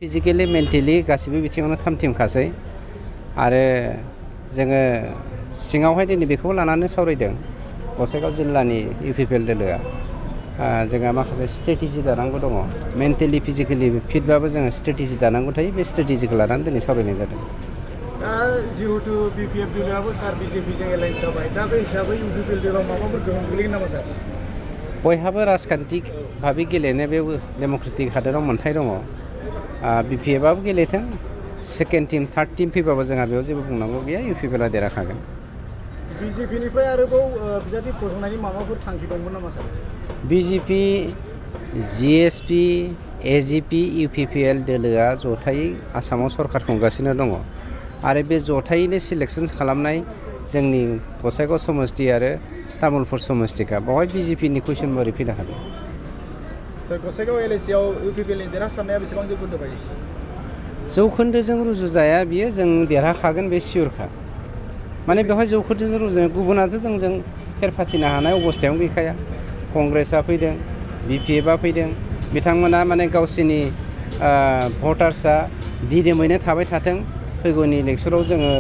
Physically mentally गासिबो बिथिङावनो थामथिमखासै आरो जोङो सिङावहाय दिनै बेखौबो लानानै सावरायदों गसाइगाव जिल्लानि इउपिपिएल दोलोआ जोंहा माखासे स्ट्रेटेजि दानांगौ दङ मेन्टेलि फिजिकेलि फिटबाबो जोङो स्ट्रेटेजि दानांगौ थायो बे स्ट्रेटेजिखौ लानानै दिनै सावरायनाय जादों। दा जिहेतु बिपिएफ दोलोआबो सार बिजेपिजों एलायन्स जाबाय दा बे हिसाबै इउपिपिएल दोलोआव माबाफोर गोहोम गोग्लैगोन नामा सार? बयहाबो राजखान्थि भाबै गेलेनो बे डेम'क्रेटिक हादोराव मोन्थाय दङ। बिपिएफआबो गेलेथों सेकेन्ड टिम थार्ड टिम फैबाबो जोंहा बेयाव जेबो बुंनांगौ गैया इउपिपिएलआ देरहाखागोन। बिजेपिनिफ्राय आरोबाव बिजाथि फसंनायनि माबाफोर थांखि दंमोन नामा सार? बिजेपि जिएसपि एजिपि इउपिपिएल दोलोआ जथायै आसामाव सरकार खुंगासिनो दङ आरो बे जथायैनो सिलेक्सन खालामनाय जोंनि गसाइगाव समस्ति आरो तामुलपुर समस्तिका बेवहाय बिजेपिनि कुइसन बोरै फैनो हागोन? सार गसाइगाव एलएसिआव इउपिपिएलनि देरहासारनाया बेसेबां जौखोन्दो बायदि? जौखोन्दोजों रुजुजाया बियो जों देरहाखागोन बे सियरखा। माने बेवहाय जौखोन्दोजों रुजुनाय गुबुनासो जोंजों फेर फाथिनो हानाय अबस्थायावनो गैखाया। कंग्रेसआ फैदों बिपिएफआ फैदों बिथांमोना माने गावसिनि भटार्सआ दिदोमैनो थाबाय थाथों फैगौनि इलेक्सनाव जोङो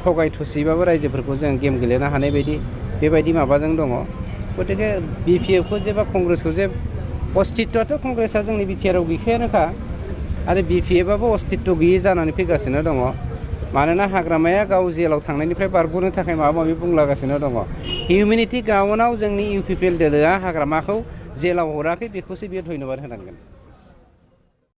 थगाय थसिबाबो रायजोफोरखौ जों गेम गेलेनो हानाय बेबायदि माबाजों दङ। गतिके बिपिएफखौ जे बा कंग्रेसखौ जे अस्तित्वआथ' कंग्रेसआ जोंनि बिटिआरआव गैखायानोखा आरो बिपिएफआबो अस्तित्व गैयै जानानै फैगासिनो दङ मानोना हाग्रामाया गाव जेलाव थांनायनिफ्राय बारग'नो थाखाय माबा माबि बुंलागासिनो दङ। हिउमेनिटि ग्राउन्डआव जोंनि इउपिपिएल दोलोआ हाग्रामाखौ जेलाव हराखै बेखौसो बियो धन्यबाद होनांगोन।